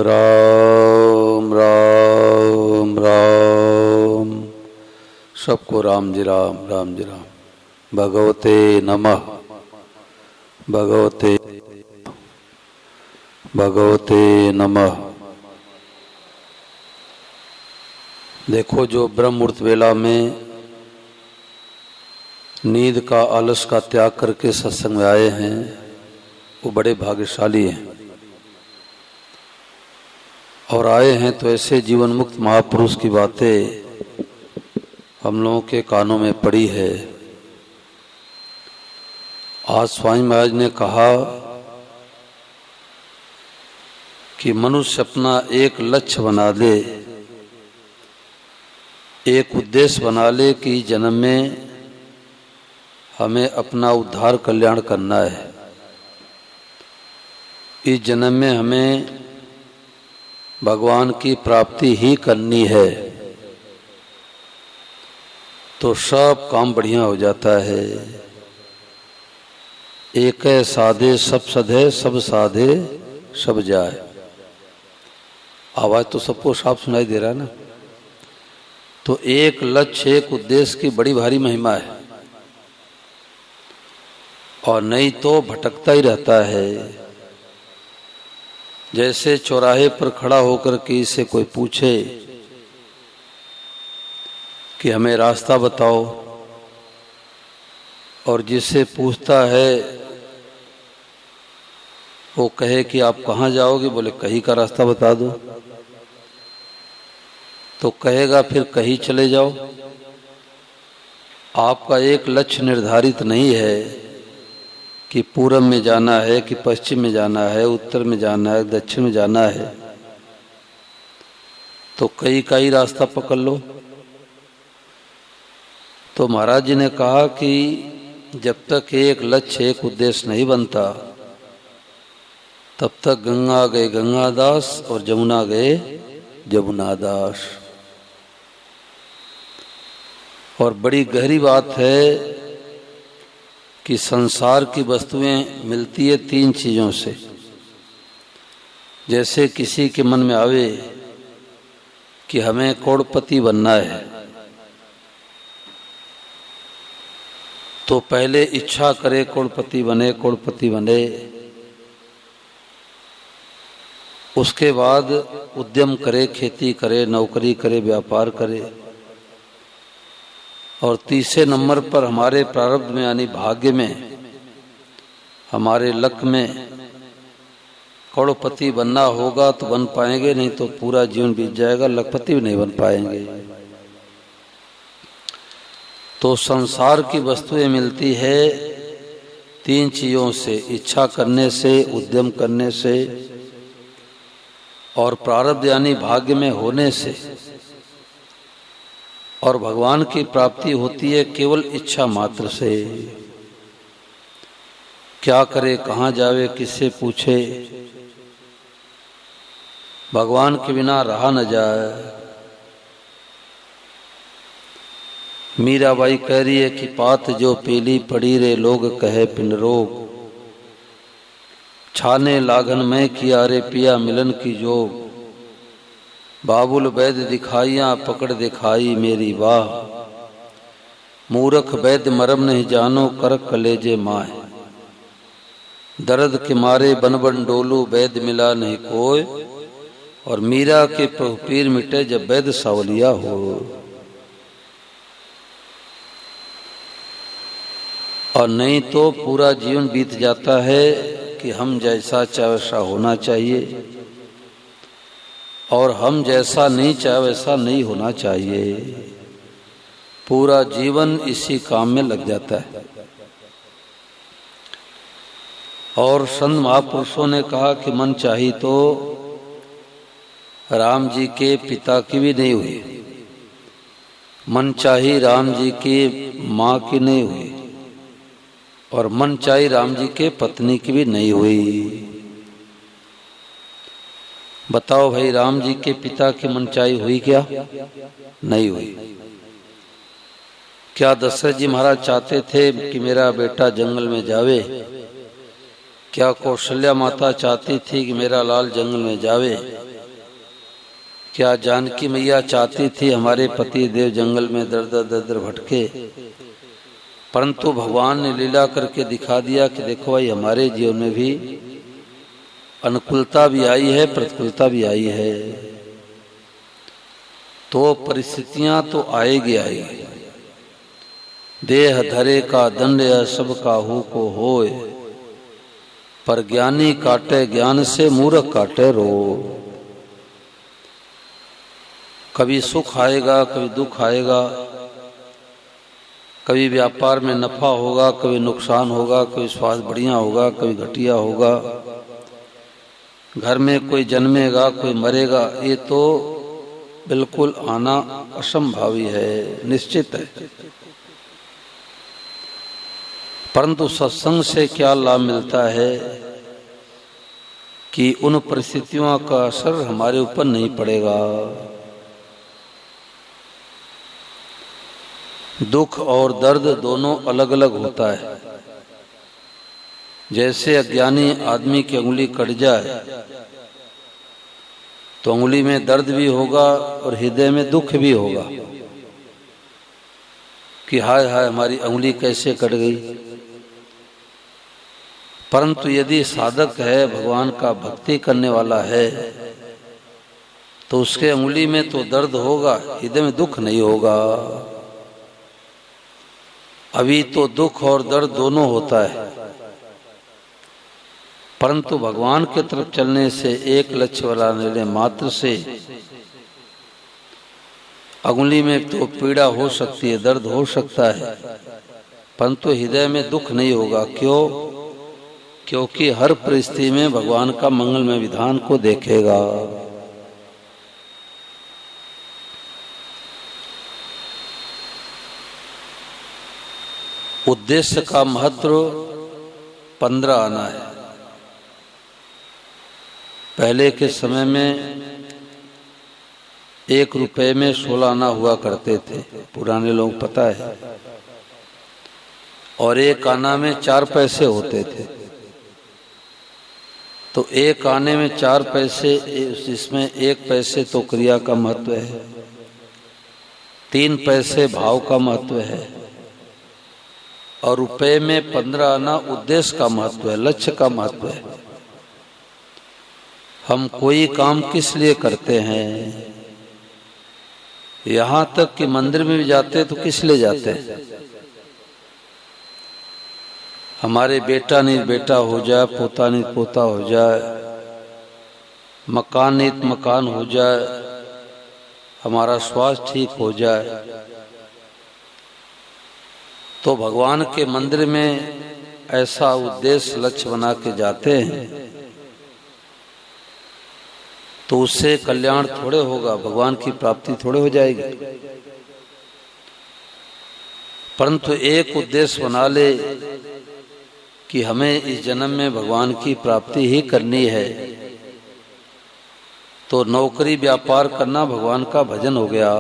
राम राम राम। सबको राम जी राम, राम जी राम। भगवते नमः, भगवते भगवते नमः। देखो, जो ब्रह्म मुहूर्त वेला में नींद का, आलस का त्याग करके सत्संग में आए हैं, वो बड़े भाग्यशाली हैं। और आए हैं तो ऐसे जीवन मुक्त महापुरुष की बातें हम लोगों के कानों में पड़ी है। आज स्वामी महाराज ने कहा कि मनुष्य अपना एक लक्ष्य बना ले, एक उद्देश्य बना ले कि जन्म में हमें अपना उद्धार कल्याण करना है। इस जन्म में हमें भगवान की प्राप्ति ही करनी है, तो सब काम बढ़िया हो जाता है। एक साधे सब सधे, सब साधे सब जाए। आवाज तो सबको साफ सुनाई दे रहा है ना। तो एक लक्ष्य, एक उद्देश्य की बड़ी भारी महिमा है, और नहीं तो भटकता ही रहता है। जैसे चौराहे पर खड़ा होकर किसी से कोई पूछे कि हमें रास्ता बताओ, और जिससे पूछता है वो कहे कि आप कहाँ जाओगे, बोले कहीं का रास्ता बता दो, तो कहेगा फिर कहीं चले जाओ। आपका एक लक्ष्य निर्धारित नहीं है कि पूरब में जाना है कि पश्चिम में जाना है, उत्तर में जाना है, दक्षिण में जाना है, तो कई रास्ता पकड़ लो। तो महाराज जी ने कहा कि जब तक एक लक्ष्य, एक उद्देश्य नहीं बनता, तब तक गंगा गए गंगादास और जमुना गए जमुनादास। और बड़ी गहरी बात है कि संसार की वस्तुएं मिलती है तीन चीजों से। जैसे किसी के मन में आवे कि हमें करोड़पति बनना है, तो पहले इच्छा करे करोड़पति बने, करोड़पति बने। उसके बाद उद्यम करे, खेती करे, नौकरी करे, व्यापार करे। और तीसरे नंबर पर हमारे प्रारब्ध में यानी भाग्य में, हमारे लक में करोड़पति बनना होगा तो बन पाएंगे, नहीं तो पूरा जीवन बीत जाएगा, लखपति भी नहीं बन पाएंगे। तो संसार की वस्तुएं मिलती है तीन चीजों से, इच्छा करने से, उद्यम करने से, और प्रारब्ध यानी भाग्य में होने से। और भगवान की प्राप्ति होती है केवल इच्छा मात्र से। क्या करे, कहाँ जावे, किससे पूछे, भगवान के बिना रहा न जाए। मीराबाई कह रही है कि पात जो पीली पड़ी रे लोग कहे पिंड रोग, छाने लागन में किया रे पिया मिलन की जोग। बाबुल वैद दिखाइया पकड़ दिखाई मेरी वाह, मूर्ख वैद मरम नहीं जानो कर कलेजे माए। दर्द के मारे बन बन डोलू वैद मिला नहीं कोय, और मीरा के पीर मिटे जब वैद सावलिया हो। और नहीं तो पूरा जीवन बीत जाता है कि हम जैसा चाहे वैसा होना चाहिए, और हम जैसा नहीं चाहे वैसा नहीं होना चाहिए। पूरा जीवन इसी काम में लग जाता है। और संत महापुरुषों ने कहा कि मन चाही तो राम जी के पिता की भी नहीं हुई, मन चाही राम जी की माँ की नहीं हुई, और मन चाही राम जी के पत्नी की भी नहीं हुई। बताओ भाई, राम जी के पिता की मनचाही हुई क्या? नहीं हुई। क्या दशरथ जी महाराज चाहते थे कि मेरा बेटा जंगल में जावे? क्या कौशल्या माता चाहती थी कि मेरा लाल जंगल में जावे? क्या जानकी मैया चाहती थी हमारे पति देव जंगल में दर दर भटके, परंतु भगवान ने लीला करके दिखा दिया कि देखो भाई हमारे जीवन में भी अनुकूलता भी आई है, प्रतिकूलता भी आई है, तो परिस्थितियां तो आएगी आएगी। देह धरे का दंड सब काहू को होए, पर ज्ञानी काटे ज्ञान से मूर्ख काटे रो। कभी सुख आएगा, कभी दुख आएगा, कभी व्यापार में नफा होगा, कभी नुकसान होगा, कभी स्वास्थ्य बढ़िया होगा, कभी घटिया होगा, घर में कोई जन्मेगा, कोई मरेगा, ये तो बिल्कुल आना असंभावी है, निश्चित है। परंतु सत्संग से क्या लाभ मिलता है कि उन परिस्थितियों का असर हमारे ऊपर नहीं पड़ेगा। दुख और दर्द दोनों अलग अलग होता है। जैसे अज्ञानी आदमी की उंगली कट जाए तो उंगली में दर्द भी होगा और हृदय में दुख भी होगा कि हाय हाय हमारी उंगली कैसे कट गई। परंतु यदि साधक है, भगवान का भक्ति करने वाला है, तो उसके उंगली में तो दर्द होगा, हृदय में दुख नहीं होगा। अभी तो दुख और दर्द दोनों होता है, परंतु भगवान की तरफ चलने से एक लक्ष्य वाला निर्णय मात्र से उंगली में तो पीड़ा हो सकती है, दर्द हो सकता है, परंतु हृदय में दुख नहीं होगा। क्यों? क्योंकि हर परिस्थिति में भगवान का मंगलमय विधान को देखेगा। उद्देश्य का महत्व 15 आना है। पहले के समय में 1 रुपए में 16 आना हुआ करते थे, पुराने लोग पता है, और 1 आना में 4 पैसे होते थे। तो 1 आने में 4 पैसे, जिसमें 1 पैसे तो क्रिया का महत्व है, 3 पैसे भाव का महत्व है, और रुपए में 15 आना उद्देश्य का महत्व है, लक्ष्य का महत्व है। हम कोई काम किस लिए करते हैं? यहाँ तक कि मंदिर में भी जाते हैं तो किस लिए जाते हैं? हमारे बेटा नहीं बेटा हो जाए, पोता नहीं पोता हो जाए, मकान नहीं मकान हो जाए, हमारा स्वास्थ्य ठीक हो जाए, तो भगवान के मंदिर में ऐसा उद्देश्य लक्ष्य बना के जाते हैं, तो उससे कल्याण थोड़े होगा, भगवान की प्राप्ति थोड़े हो जाएगी। परंतु एक उद्देश्य बना ले कि हमें इस जन्म में भगवान की प्राप्ति ही करनी है, तो नौकरी व्यापार करना भगवान का भजन हो गया।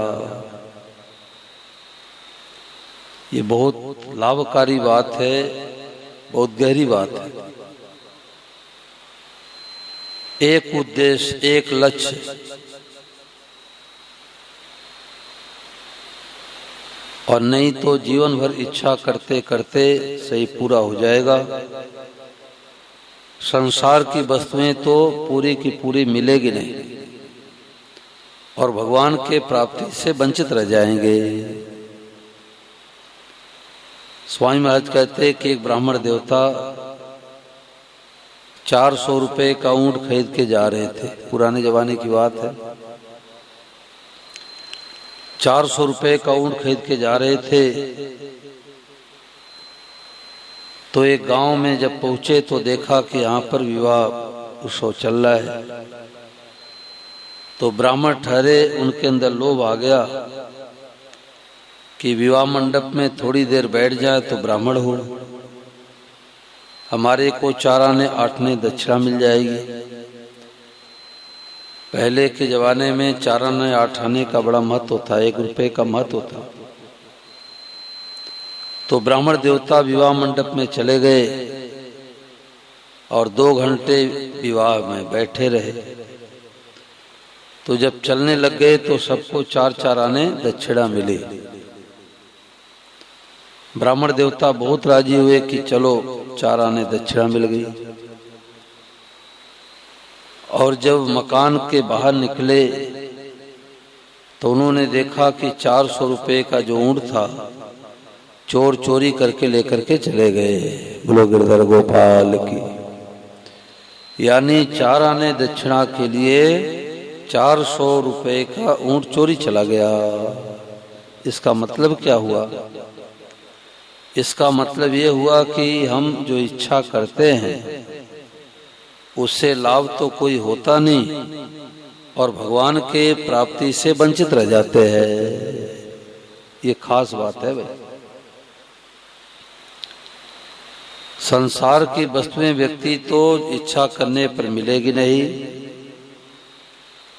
ये बहुत लाभकारी बात है, बहुत गहरी बात है। एक उद्देश्य, एक लक्ष्य, और नहीं तो जीवन भर इच्छा करते करते सही पूरा हो जाएगा। संसार की वस्तुएं तो पूरी की पूरी मिलेगी नहीं, और भगवान के प्राप्ति से वंचित रह जाएंगे। स्वामी महाराज कहते कि एक ब्राह्मण देवता 400 रुपए का ऊंट खरीद के जा रहे थे, पुराने जमाने की बात है। 400 रुपए का ऊंट खरीद के जा रहे थे, तो एक गांव में जब पहुंचे तो देखा कि यहाँ पर विवाह उत्सव चल रहा है। तो ब्राह्मण ठहरे, उनके अंदर लोभ आ गया कि विवाह मंडप में थोड़ी देर बैठ जाए तो ब्राह्मण हो, हमारे को 4 आने 8 आने दक्षिणा मिल जाएगी। पहले के जमाने में 4 आने 8 आने का बड़ा महत्व था, 1 रुपए का महत्व था। तो ब्राह्मण देवता विवाह मंडप में चले गए और 2 घंटे विवाह में बैठे रहे। तो जब चलने लग गए तो सबको 4-4 आने दक्षिणा मिली। ब्राह्मण देवता बहुत राजी हुए कि चलो 4 आने दक्षिणा मिल गई। और जब मकान के बाहर निकले तो उन्होंने देखा कि 400 रुपए का जो ऊंट था चोर चोरी करके लेकर के चले गए। बोलो गिरधर गोपाल की। यानी 4 आने दक्षिणा के लिए 400 रुपए का ऊंट चोरी चला गया। इसका मतलब क्या हुआ? इसका मतलब ये हुआ कि हम जो इच्छा करते हैं उससे लाभ तो कोई होता नहीं और भगवान के प्राप्ति से वंचित रह जाते हैं। ये खास बात है भाई। संसार की वस्तुएं व्यक्ति तो इच्छा करने पर मिलेगी नहीं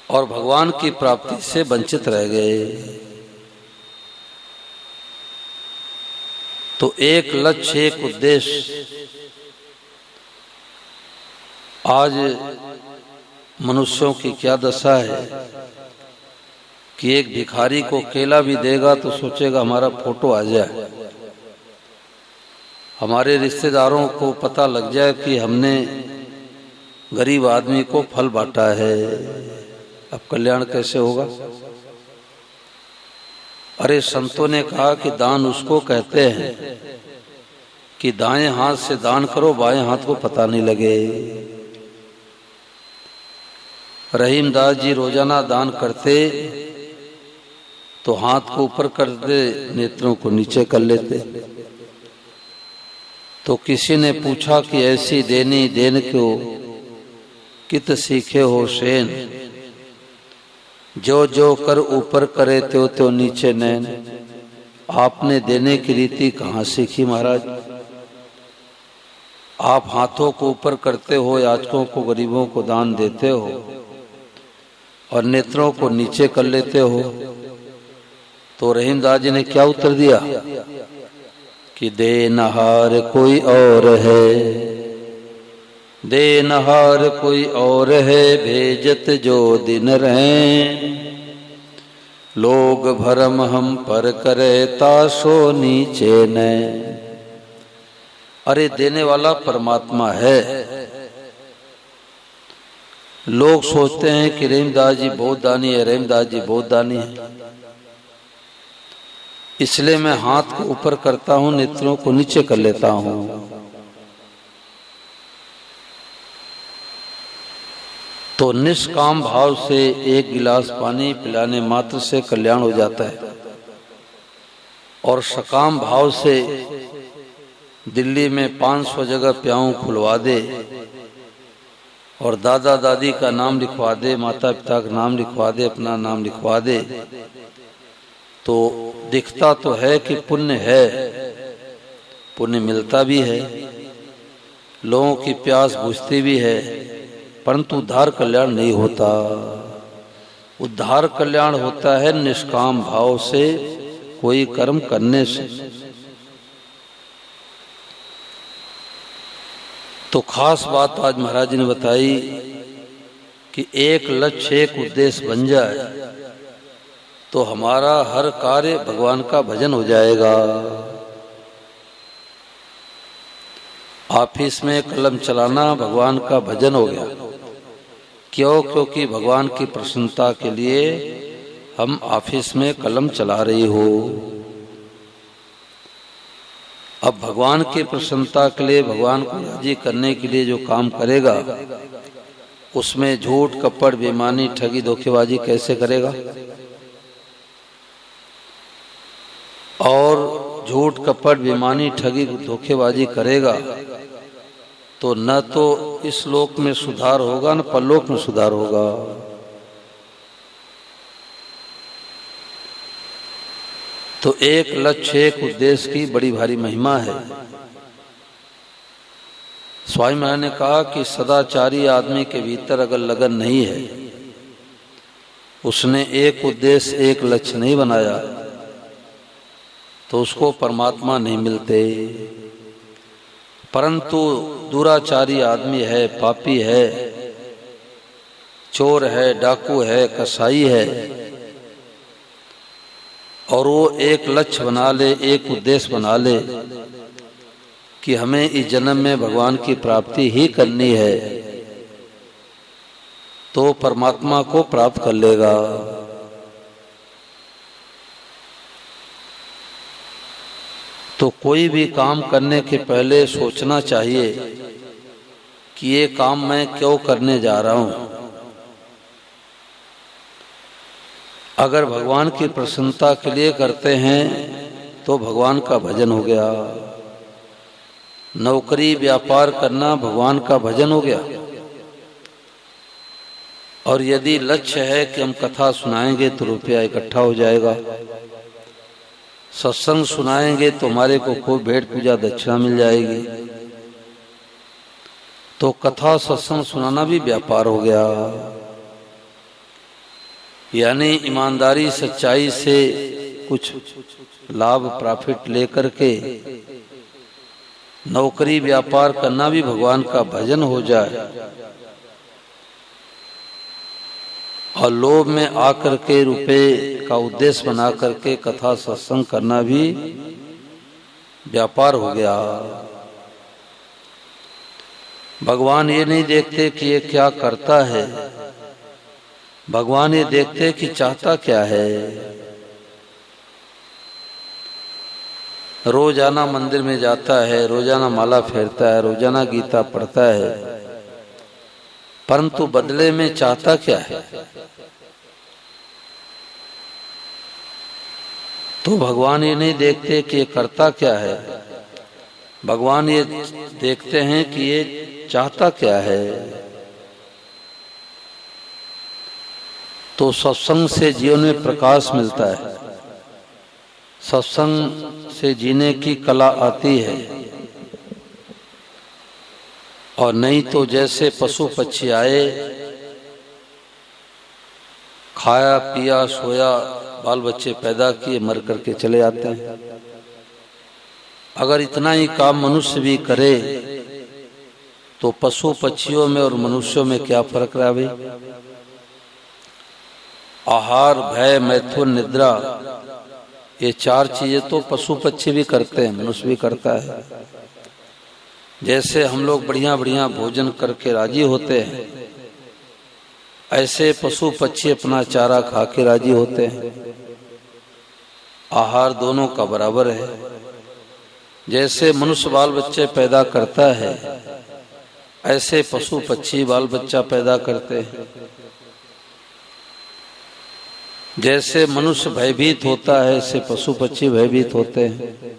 और भगवान की प्राप्ति से वंचित रह गए। तो एक लक्ष्य, एक उद्देश्य। आज मनुष्यों की क्या दशा है कि एक भिखारी को केला भी देगा तो सोचेगा हमारा फोटो आ जाए, हमारे रिश्तेदारों को पता लग जाए कि हमने गरीब आदमी को फल बांटा है। अब कल्याण कैसे होगा? अरे संतों ने कहा कि दान उसको कहते हैं कि दाएं हाथ से दान करो, बाएं हाथ को पता नहीं लगे। रहीमदास जी रोजाना दान करते तो हाथ को ऊपर करते, नेत्रों को नीचे कर लेते। तो किसी ने पूछा कि ऐसी देनी देन क्यों, कित सीखे हो शेन, जो जो कर ऊपर करे त्यों त्यों नीचे नैन। आपने देने की रीति कहाँ सीखी महाराज? आप हाथों को ऊपर करते हो, याचकों को, गरीबों को दान देते हो और नेत्रों को नीचे कर लेते हो। तो रहीमदास जी ने क्या उत्तर दिया कि देनहार कोई और है, देनहार कोई और है, भेजत जो दिन रहे। लोग भरम हम पर करे, ताशो नीचे न। अरे देने वाला परमात्मा है। लोग सोचते हैं कि रहीमदास जी बहुत दानी है, रहीमदास जी बहुत दानी है, इसलिए मैं हाथ को ऊपर करता हूं, नेत्रों को नीचे कर लेता हूं। तो निष्काम भाव से एक गिलास पानी पिलाने मात्र से कल्याण हो जाता है और सकाम भाव से दिल्ली में 500 जगह प्याऊ खुलवा दे और दादा दादी का नाम लिखवा दे, माता पिता का नाम लिखवा दे, अपना नाम लिखवा दे, तो दिखता तो है कि पुण्य है, पुण्य मिलता भी है, लोगों की प्यास बुझती भी है, परंतु उद्धार कल्याण नहीं होता। उद्धार कल्याण होता है निष्काम भाव से, कोई कर्म करने से। तो खास बात आज महाराज जी ने बताई कि एक लक्ष्य, एक उद्देश्य बन जाए तो हमारा हर कार्य भगवान का भजन हो जाएगा। ऑफिस में कलम चलाना भगवान का भजन हो गया। क्यों? क्योंकि भगवान की प्रसन्नता के लिए हम ऑफिस में कलम चला रही हो। अब भगवान की प्रसन्नता के लिए, भगवान को राजी करने के लिए जो काम करेगा उसमें झूठ, कपट, बेईमानी, ठगी, धोखेबाजी कैसे करेगा? और झूठ, कपट, बेईमानी, ठगी, धोखेबाजी करेगा तो न तो इस लोक में सुधार होगा न परलोक में सुधार होगा। तो एक लक्ष्य, एक उद्देश्य की बड़ी भारी महिमा है। स्वामी महाराज ने कहा कि सदाचारी आदमी के भीतर अगर लगन नहीं है, उसने एक उद्देश्य, एक लक्ष्य नहीं बनाया, तो उसको परमात्मा नहीं मिलते। परंतु दुराचारी आदमी है, पापी है, चोर है, डाकू है, कसाई है, और वो एक लक्ष्य बना ले, एक उद्देश्य बना ले कि हमें इस जन्म में भगवान की प्राप्ति ही करनी है, तो परमात्मा को प्राप्त कर लेगा। तो कोई भी काम करने के पहले सोचना चाहिए कि ये काम मैं क्यों करने जा रहा हूं। अगर भगवान की प्रसन्नता के लिए करते हैं तो भगवान का भजन हो गया। नौकरी व्यापार करना भगवान का भजन हो गया। और यदि लक्ष्य है कि हम कथा सुनाएंगे तो रुपया इकट्ठा हो जाएगा, सत्संग सुनाएंगे तो हमारे को खूब भेंट पूजा दक्षिणा मिल जाएगी, तो कथा सत्संग सुनाना भी व्यापार हो गया। यानी ईमानदारी सच्चाई से कुछ लाभ प्रॉफिट लेकर के नौकरी व्यापार करना भी भगवान का भजन हो जाए, और लोभ में आकर के रुपए का उद्देश्य बना करके कथा सत्संग करना भी व्यापार हो गया। भगवान ये नहीं देखते कि ये क्या करता है, भगवान ये देखते कि चाहता क्या है। रोजाना मंदिर में जाता है, रोजाना माला फेरता है, रोजाना गीता पढ़ता है, परंतु बदले में चाहता क्या है। तो भगवान ये नहीं देखते कि ये करता क्या है, भगवान ये देखते हैं कि ये चाहता क्या है। तो सत्संग से जीवन में प्रकाश मिलता है, सत्संग से जीने की कला आती है। और नहीं तो जैसे पशु पक्षी आए, खाया पिया सोया, बाल बच्चे पैदा किए, मर करके चले जाते हैं। अगर इतना ही काम मनुष्य भी करे तो पशु पक्षियों में और मनुष्यों में क्या फर्क रहा भाई। आहार, भय, मैथुन, निद्रा, ये चार चीजें तो पशु पक्षी भी करते हैं, मनुष्य भी करता है। जैसे हम लोग बढ़िया बढ़िया भोजन करके राजी होते हैं, ऐसे पशु पक्षी अपना चारा खा के राजी होते हैं। आहार दोनों का बराबर है। जैसे मनुष्य बाल बच्चे पैदा करता है, ऐसे पशु पक्षी बाल बच्चा पैदा करते हैं। जैसे मनुष्य भयभीत होता है, ऐसे पशु पक्षी भयभीत होते हैं।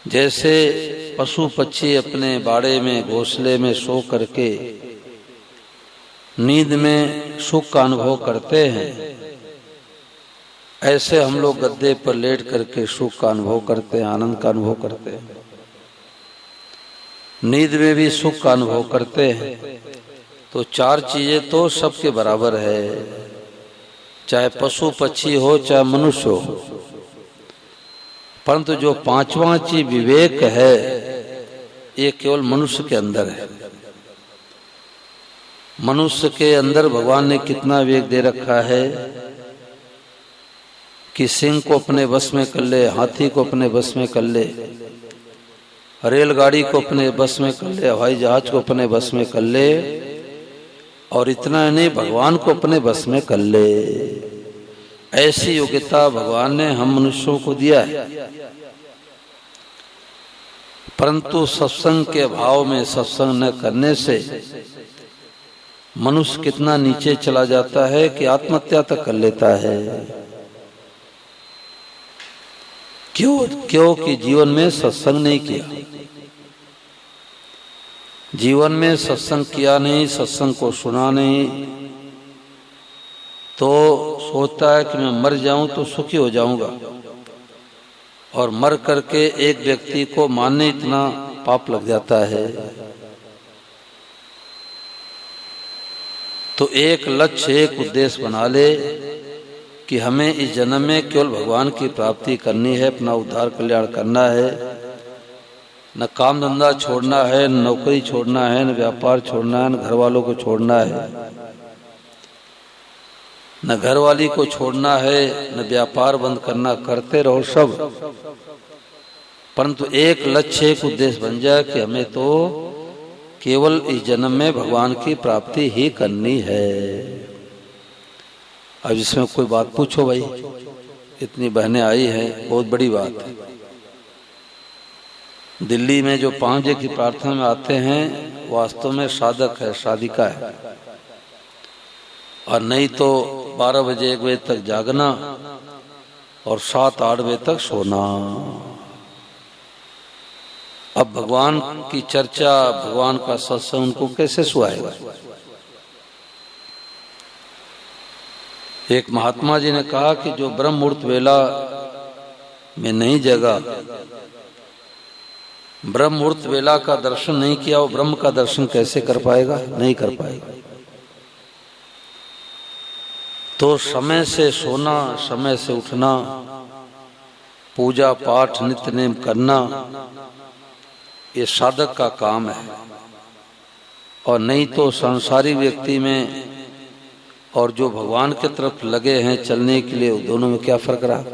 जैसे पशु पक्षी अपने बाड़े में घोंसले में सो करके नींद में सुख का अनुभव करते हैं, ऐसे हम लोग गद्दे पर लेट करके सुख का अनुभव करते हैं, आनंद का अनुभव करते हैं। नींद में भी सुख का अनुभव करते हैं। तो चार चीजें तो सबके बराबर है, चाहे पशु पक्षी हो चाहे मनुष्य हो। परंतु जो पांचवा चीज विवेक है, ये केवल मनुष्य के अंदर है। मनुष्य के अंदर भगवान ने कितना विवेक दे रखा है कि सिंह को अपने बस में कर ले, हाथी को अपने बस में कर ले, रेलगाड़ी को अपने बस में कर ले, हवाई जहाज को अपने बस में कर ले, और इतना नहीं भगवान को अपने बस में कर ले। ऐसी योग्यता भगवान ने हम मनुष्यों को दिया है। परंतु सत्संग के अभाव में, सत्संग न करने से मनुष्य कितना नीचे चला जाता है कि आत्महत्या तक कर लेता है। क्योंकि जीवन में सत्संग नहीं किया, जीवन में सत्संग किया नहीं, सत्संग को सुना नहीं, तो सोचता है कि मैं मर जाऊं तो सुखी हो जाऊंगा, और मर करके एक व्यक्ति को मानने इतना पाप लग जाता है। तो एक लक्ष्य, एक उद्देश्य बना ले कि हमें इस जन्म में केवल भगवान की प्राप्ति करनी है, अपना उद्धार कल्याण करना है। न काम धंधा छोड़ना है, न नौकरी छोड़ना है, न व्यापार छोड़ना है, न घर वालों को छोड़ना है। न घरवाली को छोड़ना है, न व्यापार बंद करना, करते रहो सब, परंतु एक लक्ष्य, एक उद्देश्य बन जाए कि हमें तो केवल इस जन्म में भगवान की प्राप्ति ही करनी है। अब इसमें कोई बात पूछो भाई, इतनी बहनें आई हैं, बहुत बड़ी बात है। दिल्ली में जो 5 बजे की प्रार्थना में आते हैं वास्तव में साधक है, साधिका है, और नहीं तो 12 बजे 1 बजे तक जागना और 7-8 बजे तक सोना। अब भगवान की चर्चा, भगवान का सत्संग उनको कैसे सुहाएगा? एक महात्मा जी ने कहा कि जो ब्रह्म मुहूर्त वेला में नहीं जगा, ब्रह्म मुहूर्त वेला का दर्शन नहीं किया, वो ब्रह्म का दर्शन कैसे कर पाएगा? नहीं कर पाएगा। तो समय से सोना, समय से उठना, पूजा पाठ नित्य नेम करना, ये साधक का काम है। और नहीं तो संसारी व्यक्ति में और जो भगवान की तरफ लगे हैं चलने के लिए, दोनों में क्या फर्क रहा?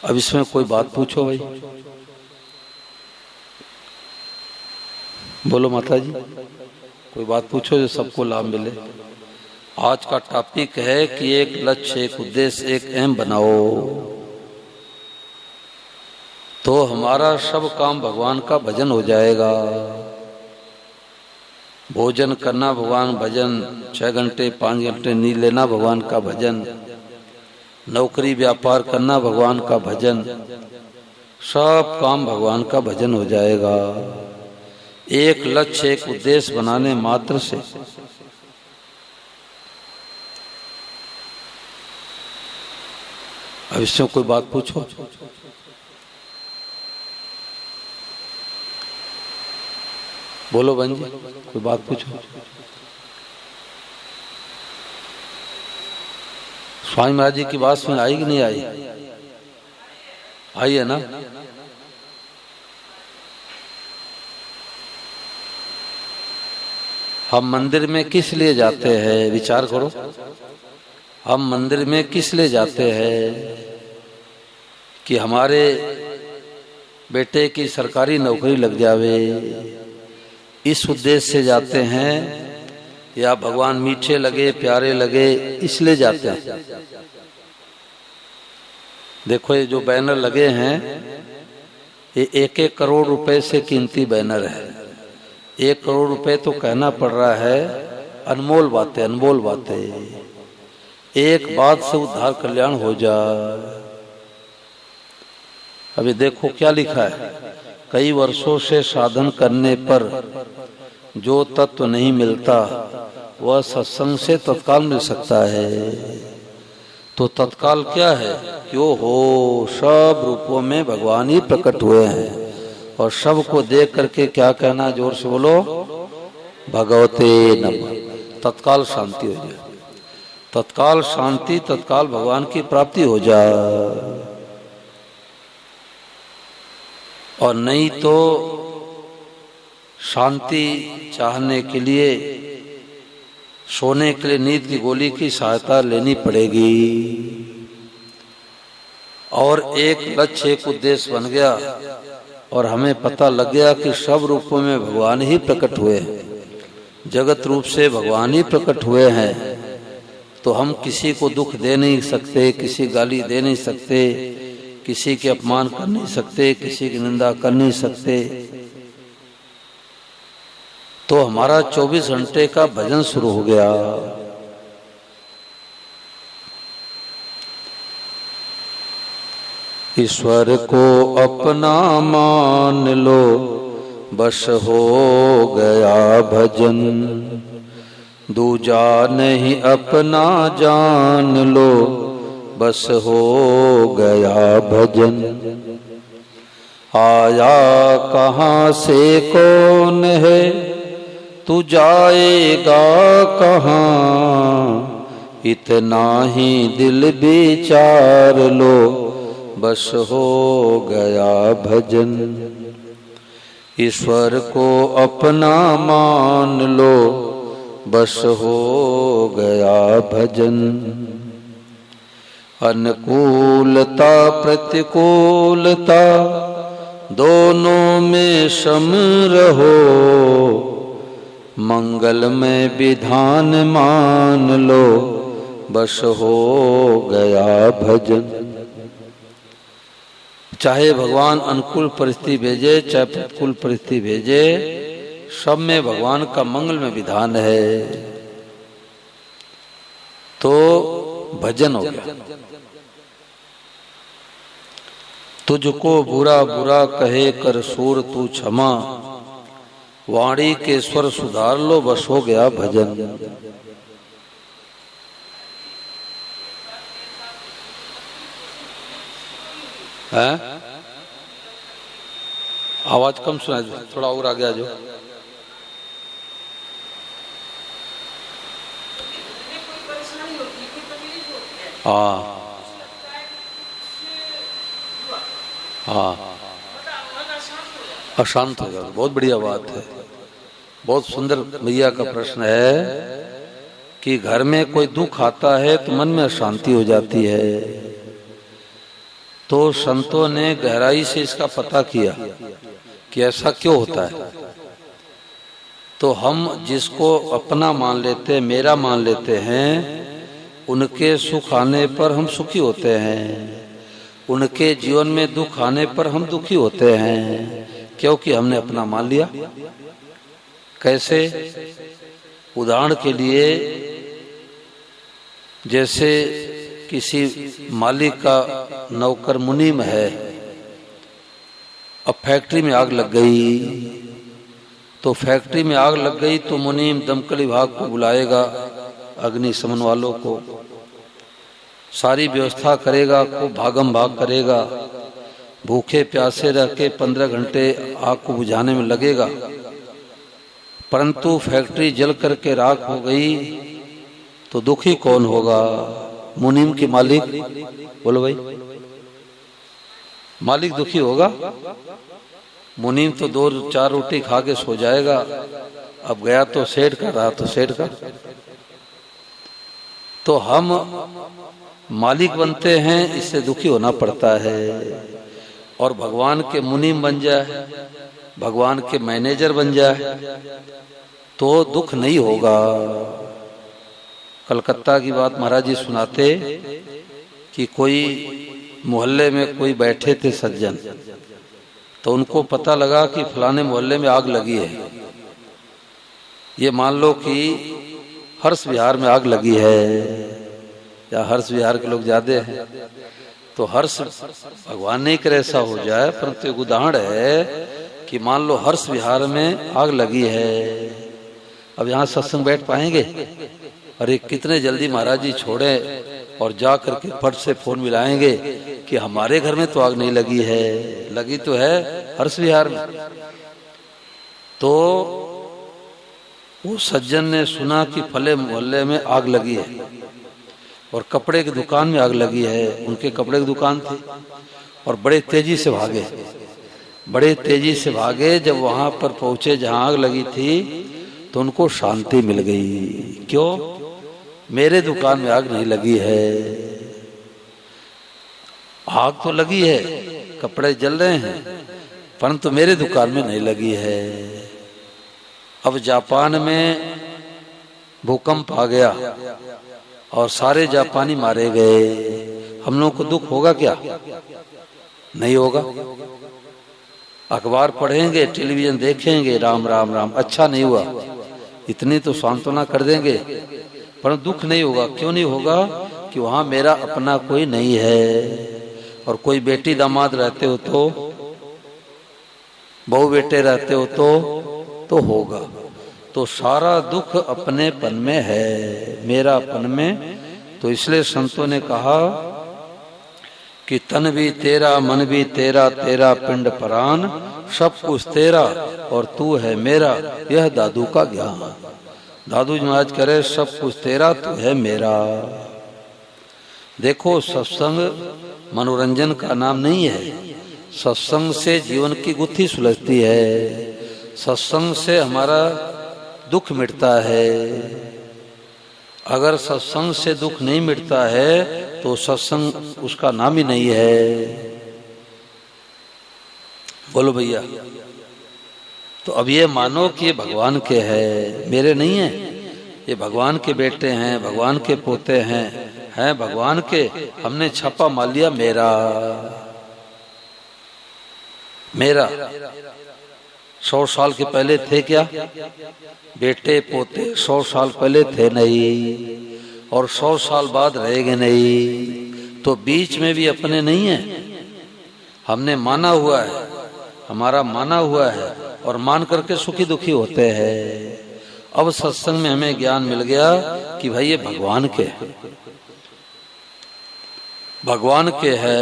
अब इसमें कोई बात पूछो भाई, बोलो माता जी, कोई बात पूछो जो सबको लाभ मिले। आज का टॉपिक है कि एक लक्ष्य, एक उद्देश्य, एक एम बनाओ, तो हमारा सब काम भगवान का भजन हो जाएगा। भोजन करना भगवान भजन, 6 घंटे 5 घंटे नींद लेना भगवान का भजन, नौकरी व्यापार करना भगवान का भजन, सब काम भगवान का भजन हो जाएगा। एक लक्ष्य, एक उद्देश्य बनाने मात्र से। अब इसमें कोई बात पूछो। बोलो बहन जी, कोई बात पूछो। स्वामी महाराज जी की बात में आई कि नहीं आई? आई है ना? हम मंदिर में किस लिए जाते हैं? विचार करो, हम मंदिर में किस लिए जाते हैं? कि हमारे बेटे की सरकारी नौकरी लग जावे, इस उद्देश्य से जाते हैं, या भगवान मीठे लगे, प्यारे लगे, इसलिए जाते हैं। देखो ये जो बैनर लगे हैं, ये 1-1 करोड़ रुपए से कीमती बैनर है। 1 करोड़ रुपए तो कहना पड़ रहा है, अनमोल बातें, अनमोल बातें। एक बात से उद्धार कल्याण हो जाए। अभी देखो क्या लिखा है, कई वर्षों से साधन करने पर जो तत्व नहीं मिलता वह सत्संग से तत्काल मिल सकता है। तो तत्काल क्या है? क्यों हो, सब रूपों में भगवान ही प्रकट हुए हैं, और सब को देख करके क्या कहना, जोर से बोलो, भगवते नमः। तत्काल शांति हो जाए, तत्काल शांति, तत्काल भगवान की प्राप्ति हो जाए। और नहीं तो शांति चाहने के लिए, सोने के लिए नींद की गोली की सहायता लेनी पड़ेगी। और एक लक्ष्य, एक उद्देश्य बन गया, और हमें पता लग गया कि सब रूपों में भगवान ही प्रकट हुए हैं, जगत रूप से भगवान ही प्रकट हुए हैं। तो हम किसी को दुख दे नहीं सकते, किसी गाली दे नहीं सकते, किसी के अपमान कर नहीं सकते, किसी की निंदा कर नहीं सकते। तो हमारा 24 घंटे का भजन शुरू हो गया। ईश्वर को अपना मान लो, बस हो गया भजन। दूजा नहीं अपना जान लो, बस हो गया भजन। आया कहाँ से कौन है, तू जाएगा कहाँ, इतना ही दिल विचार लो, बस हो गया भजन। ईश्वर को अपना मान लो, बस हो गया भजन। अनुकूलता प्रतिकूलता दोनों में सम रहो, मंगलमय विधान मान लो, बस हो गया भजन। चाहे भगवान अनुकूल परिस्थिति भेजे चाहे प्रतिकूल परिस्थिति भेजे, सब में भगवान का मंगल में विधान है, तो भजन हो गया। तुझको बुरा बुरा कहे कर सूर तू क्षमा, वाणी के स्वर सुधार लो, बस हो गया भजन। है? आवाज कम सुनाई, थोड़ा और आगे आ जाओ। हाँ हाँ, अशांत हो जाओ, बहुत बढ़िया बात है। बहुत सुंदर भैया का प्रश्न है कि घर में कोई दुख आता है तो मन में अशांति हो जाती है। तो संतों ने गहराई से इसका पता किया कि ऐसा क्यों होता है। तो हम जिसको अपना मान लेते हैं, मेरा मान लेते हैं, उनके सुख आने पर हम सुखी होते हैं, उनके जीवन में दुख आने पर हम दुखी होते हैं, क्योंकि हमने अपना मान लिया। कैसे? उदाहरण के लिए, जैसे किसी मालिक का नौकर मुनीम है, अब फैक्ट्री में आग लग गई, तो फैक्ट्री में आग लग गई तो मुनीम दमकल विभाग को बुलाएगा, अग्निशमन वालों को, सारी व्यवस्था करेगा, खूब भागम भाग करेगा, भूखे प्यासे रह के 15 घंटे आग को बुझाने में लगेगा। परंतु फैक्ट्री जल करके राख हो गई तो दुखी कौन होगा? मुनीम की मालिक? बोलो भाई, मालिक दुखी होगा। मुनीम तो 2-4 रोटी खा के सो जाएगा, अब गया तो सेठ का, रहा तो सेठ का। तो हम मालिक बनते हैं, इससे दुखी होना पड़ता है। और भगवान के मुनीम बन जाए, भगवान के मैनेजर बन जाए तो दुख नहीं होगा। कलकत्ता की बात महाराज जी सुनाते कि कोई मोहल्ले में कोई बैठे थे सज्जन, तो उनको पता लगा कि फलाने मोहल्ले में आग लगी है। ये मान लो कि हर्ष विहार में आग लगी है, या हर्ष विहार के लोग ज्यादा हैं, तो हर्ष, भगवान नहीं करे ऐसा हो जाए, परंतु एक उदाहरण है कि मान लो हर्ष विहार में आग लगी है। अब यहाँ सत्संग बैठ पाएंगे? अरे कितने जल्दी महाराज जी छोड़े और जा करके फट से फोन मिलाएंगे कि हमारे घर में तो आग नहीं लगी है, लगी तो है हर्ष विहार में। तो वो सज्जन ने सुना कि फले मोहल्ले में आग लगी है और कपड़े की दुकान में आग लगी है, उनके कपड़े की दुकान थी, और बड़े तेजी से भागे, बड़े तेजी से भागे। जब वहां पर पहुंचे जहां आग लगी थी तो उनको शांति मिल गई। क्यों? मेरे दुकान में आग नहीं लगी है। आग तो लगी है, कपड़े जल रहे हैं, परंतु मेरे दुकान में नहीं लगी है। अब जापान में भूकंप आ गया और सारे जापानी मारे गए, हम लोगों को दुख होगा क्या? नहीं होगा। अखबार पढ़ेंगे, टेलीविजन देखेंगे, राम राम राम, अच्छा नहीं हुआ, इतनी तो सांत्वना कर देंगे, पर दुख नहीं होगा। क्यों नहीं होगा? कि वहां मेरा अपना कोई नहीं है। और कोई बेटी दामाद रहते हो तो, बहू बेटे रहते हो तो होगा। तो सारा दुख अपनेपन में है, मेरापन में। तो इसलिए संतों ने कहा कि तन भी तेरा, मन भी तेरा, तेरा पिंड परान, सब कुछ तेरा और तू है मेरा, यह दादू का ज्ञान। दादू जी महाराज करे सब कुछ तेरा, तू है मेरा। देखो, सत्संग मनोरंजन का नाम नहीं है, सत्संग से जीवन की गुत्थी सुलझती है, सत्संग से हमारा दुख मिटता है। अगर सत्संग से दुख नहीं मिटता है तो सत्संग उसका नाम ही नहीं है। बोलो भैया। तो अब ये मानो कि ये भगवान के है, मेरे नहीं है। ये भगवान के बेटे हैं, भगवान के पोते हैं भगवान के। हमने छापा मार लिया मेरा। 100 साल के पहले थे क्या बेटे पोते? 100 साल पहले थे नहीं, और 100 साल बाद रहेंगे नहीं। तो बीच में भी अपने नहीं है। हमने माना हुआ है, हमारा माना हुआ है, और मान करके सुखी दुखी होते हैं। अब सत्संग में हमें ज्ञान मिल गया कि भाई ये भगवान के है, भगवान के है।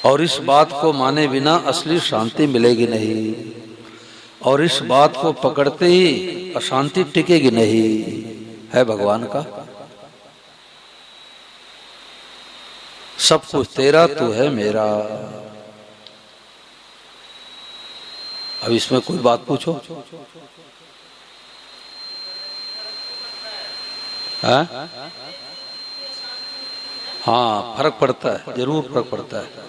और इस बात को माने बिना असली शांति मिलेगी नहीं, और इस बात को पकड़ते ही अशांति टिकेगी नहीं। है भगवान का, सब कुछ तेरा, तू है मेरा। अब इसमें कोई बात पूछो। है? हाँ, फर्क पड़ता है, जरूर फर्क पड़ता है।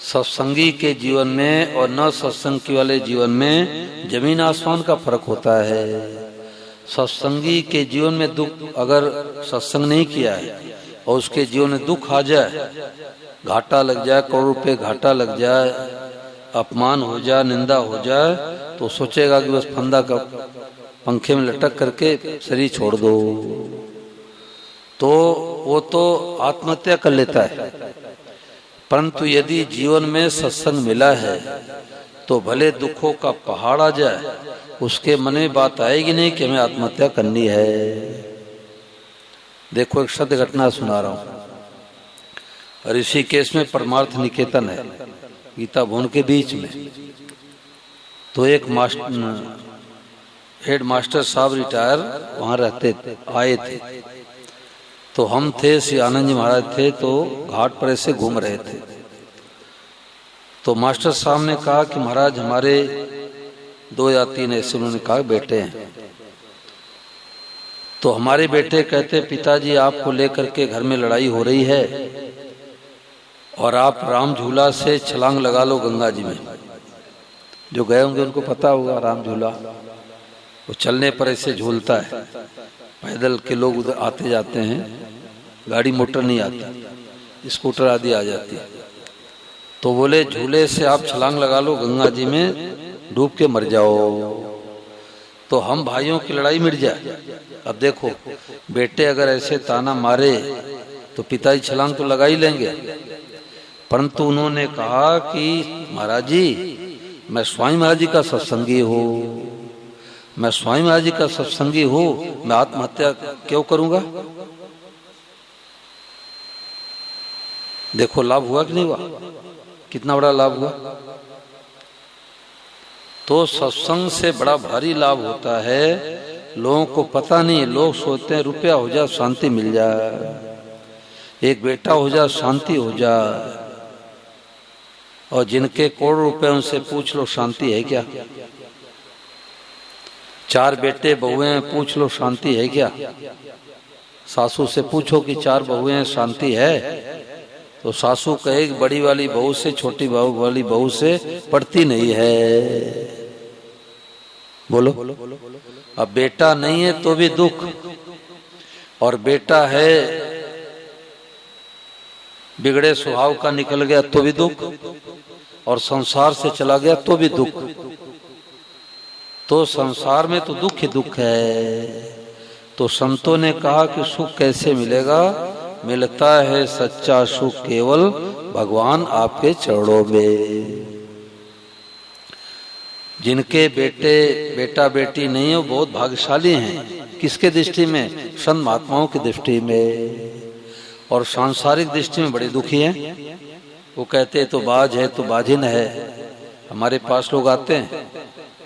सत्संगी के जीवन में और न सत्संगी वाले जीवन में जमीन आसमान का फर्क होता है। सत्संगी के जीवन में दुख, अगर सत्संग नहीं किया है और उसके जीवन में दुख आ जाए, घाटा लग जाए, करोड़ रुपए घाटा लग जाए, अपमान हो जाए, निंदा हो जाए, तो सोचेगा कि बस फंदा का पंखे में लटक करके शरीर छोड़ दो। तो वो तो आत्महत्या कर लेता है। परंतु यदि जीवन में सत्संग मिला है तो भले दुखों का पहाड़ आ जाए, उसके मन में बात आएगी नहीं कि हमें आत्महत्या करनी है। देखो, एक सत्य घटना सुना रहा हूँ। ऋषिकेश में परमार्थ निकेतन है, गीता भवन के बीच में। तो एक हेड मास्टर साहब रिटायर वहां रहते आए थे। तो हम थे, श्री आनंद जी महाराज थे, तो घाट पर ऐसे घूम रहे थे। तो मास्टर साहब ने कहा कि महाराज हमारे 2 या 3 ऐसे, उन्होंने कहा, बेटे हैं। तो हमारे बेटे कहते, पिताजी आपको लेकर के घर में लड़ाई हो रही है और आप राम झूला से छलांग लगा लो गंगा जी में। जो गए होंगे उनको पता होगा राम झूला, वो चलने पर ऐसे झूलता है। पैदल के लोग उधर आते जाते हैं, गाड़ी मोटर नहीं आती, स्कूटर आदि आ जाती है। तो बोले झूले से आप छलांग लगा लो गंगा जी में, डूब के मर जाओ, तो हम भाइयों की लड़ाई मिट जाए। अब देखो, बेटे अगर ऐसे ताना मारे तो पिताजी छलांग तो लगा ही लेंगे। परंतु उन्होंने कहा कि महाराज जी, मैं स्वामी महाराज जी का सत्संगी हूँ, मैं स्वामी महाराज जी का सत्संगी हूँ, मैं आत्महत्या क्यों करूंगा? देखो लाभ हुआ कि नहीं हुआ, कितना बड़ा लाभ हुआ। तो सत्संग से बड़ा भारी लाभ होता है। लोगों को पता नहीं, लोग सोचते हैं रुपया हो जाए शांति मिल जाए, एक बेटा हो जाए शांति हो जाए, और जिनके करोड़ रुपए उनसे पूछ लो शांति है क्या? 4 बेटे बहुएं हैं, पूछ लो शांति है क्या? सासू से पूछो कि 4 बहुएं हैं, शांति है? तो सासू कहेगी बड़ी वाली बहू से छोटी वाली बहू से पड़ती नहीं है। बोलो। अब बेटा नहीं है तो भी दुख, और बेटा है बिगड़े स्वभाव का निकल गया तो भी दुख, और संसार से चला गया तो भी दुख। तो संसार में तो दुख ही दुख है। तो संतों ने कहा कि सुख कैसे मिलेगा? मिलता है सच्चा सुख केवल भगवान आपके चरणों में। जिनके बेटा बेटी नहीं है वो बहुत भाग्यशाली हैं। किसके दृष्टि में? संत महात्माओं की दृष्टि में। और सांसारिक दृष्टि में बड़े दुखी हैं। वो कहते तो बाज है तो बाजिन है। हमारे पास लोग आते हैं,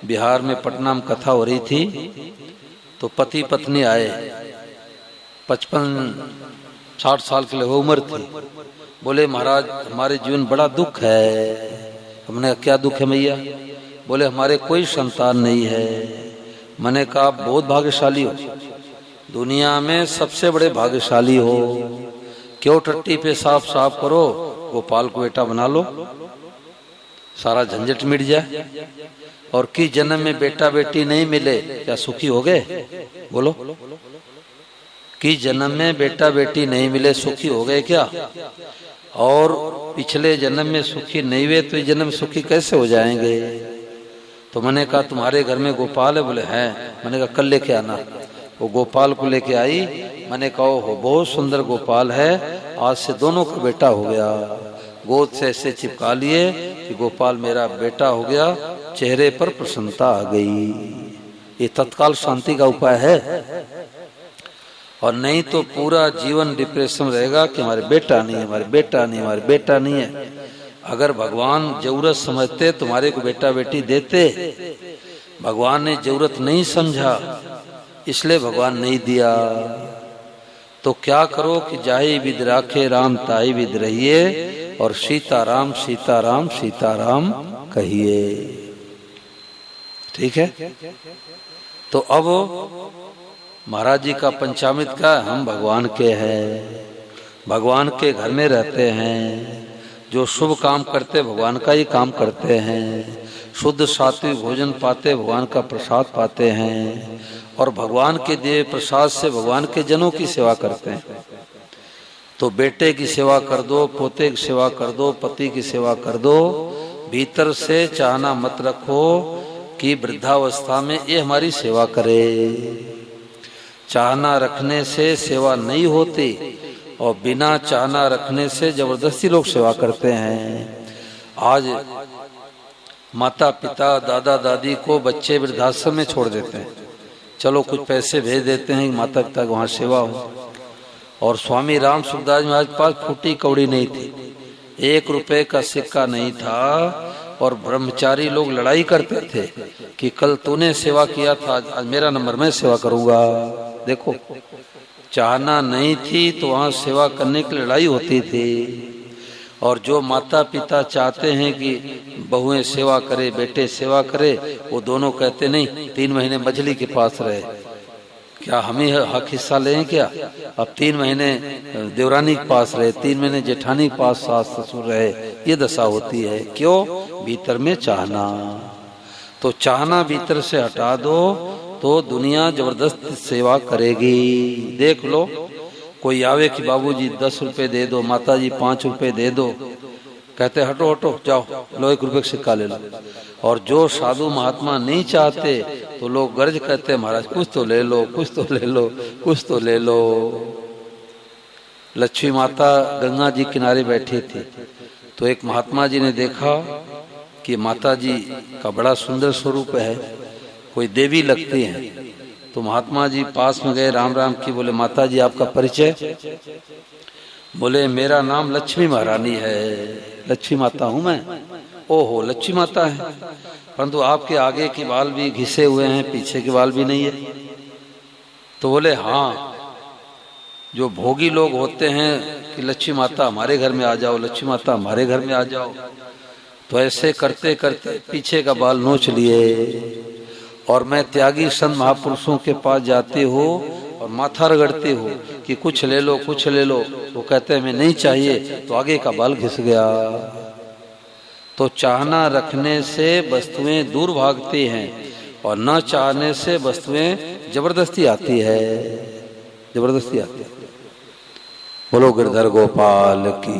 बिहार में पटना में कथा हो रही थी, तो पति पत्नी आए, 55-60 साल के लिए उम्र थी। बोले महाराज हमारे जीवन बड़ा दुख है। हमने क्या दुख है भैया? बोले हमारे कोई संतान नहीं है। मैंने कहा आप बहुत भाग्यशाली हो, दुनिया में सबसे बड़े भाग्यशाली हो। क्यों टट्टी पे साफ साफ करो, गोपाल को बेटा बना लो, सारा झंझट मिट जाए। और किस जन्म में बेटा बेटी नहीं मिले क्या सुखी हो गए? बोलो, किस जन्म में बेटा बेटी नहीं मिले सुखी हो गए क्या? और पिछले जन्म में सुखी नहीं हुए तो इस जन्म में सुखी कैसे हो जाएंगे? तो मैंने कहा तुम्हारे घर में गोपाल है? बोले हैं। मैंने कहा कल लेके आना। वो गोपाल को लेके आई। मैंने कहा हो बहुत सुंदर गोपाल है, आज से दोनों का बेटा हो गया। गोद से ऐसे चिपका लिए कि गोपाल मेरा बेटा हो गया, चेहरे पर प्रसन्नता आ गई। ये तत्काल शांति का उपाय है। और नहीं तो पूरा जीवन डिप्रेशन रहेगा कि हमारे बेटा नहीं है, हमारे बेटा नहीं, हमारे बेटा नहीं है। अगर भगवान जरूरत समझते तुम्हारे को बेटा बेटी देते, भगवान ने जरूरत नहीं समझा इसलिए भगवान नहीं दिया। तो क्या करो कि जाहि विद राखे राम ताहि विद रहिए, और सीताराम सीताराम सीताराम कहिए। ठीक है। तो अब महाराज जी का पंचामृत का हम भगवान के हैं, भगवान के घर में रहते हैं, जो शुभ काम करते भगवान का ही काम करते हैं, शुद्ध सात्विक भोजन पाते भगवान का प्रसाद पाते हैं, और भगवान के दिए प्रसाद से भगवान के जनों की सेवा करते हैं। तो बेटे की सेवा कर दो, पोते की सेवा कर दो, पति की सेवा कर दो। भीतर से चाहना मत रखो कि वृद्धावस्था में ये हमारी सेवा करे। चाहना रखने से सेवा नहीं होती, और बिना चाहना रखने से जबरदस्ती लोग सेवा करते हैं। आज माता पिता दादा दादी को बच्चे वृद्धाश्रम में छोड़ देते हैं, चलो कुछ पैसे भेज देते हैं माता पिता को वहाँ सेवा हो। और स्वामी राम सुखदास महाराज के पास फूटी कौड़ी नहीं थी, 1 रुपए का सिक्का नहीं था। और ब्रह्मचारी लोग लड़ाई करते थे कि कल तूने सेवा किया था, आज मेरा नंबर, मैं सेवा करूंगा। देखो, चाहना नहीं थी तो वहाँ सेवा करने की लड़ाई होती थी। और जो माता पिता चाहते हैं कि बहुएं सेवा करे, बेटे सेवा करे, वो दोनों कहते नहीं 3 महीने मछली के पास रहे, क्या हम ही हक हिस्सा लें क्या? अब 3 महीने देवरानी के पास रहे, 3 महीने जेठानी के पास सास ससुर रहे, ये दशा होती है। क्यों? भीतर में चाहना। तो चाहना भीतर से हटा दो तो दुनिया जबरदस्त सेवा करेगी। देख लो, कोई आवे कि बाबूजी 10 रुपए दे दो, माताजी 5 रुपए दे दो, कहते हटो हटो जाओ लो 1 रुपए का सिक्का ले लो। और जो साधु महात्मा नहीं चाहते तो लोग गर्ज कहते हैं महाराज कुछ तो ले लो, कुछ तो ले लो, कुछ तो ले लो। लक्ष्मी माता गंगा जी किनारे बैठी थी, तो एक महात्मा जी ने देखा कि माता जी का बड़ा सुंदर स्वरूप है, कोई देवी लगती है। तो महात्मा जी पास में गए, राम राम की, बोले माता जी आपका परिचय? बोले मेरा नाम लक्ष्मी महारानी है, लक्ष्मी माता हूँ मैं। ओहो, लक्ष्मी माता है, परंतु आपके आगे के बाल भी घिसे हुए हैं, पीछे के बाल भी नहीं है। तो बोले हाँ, जो भोगी लोग होते हैं कि लक्ष्मी माता हमारे घर में आ जाओ, लक्ष्मी माता हमारे घर में आ जाओ, तो ऐसे करते करते पीछे का बाल नोच लिए। और मैं त्यागी संत महापुरुषों के पास जाती हूँ और माथा रगड़ती हूँ कि कुछ ले लो, कुछ ले लो, वो कहते हैं मैं नहीं चाहिए, तो आगे का बाल घिस गया। तो चाहना रखने से वस्तुएं दूर भागती हैं, और न चाहने से वस्तुएं जबरदस्ती आती है, जबरदस्ती आती है। बोलो गिरधर गोपाल की।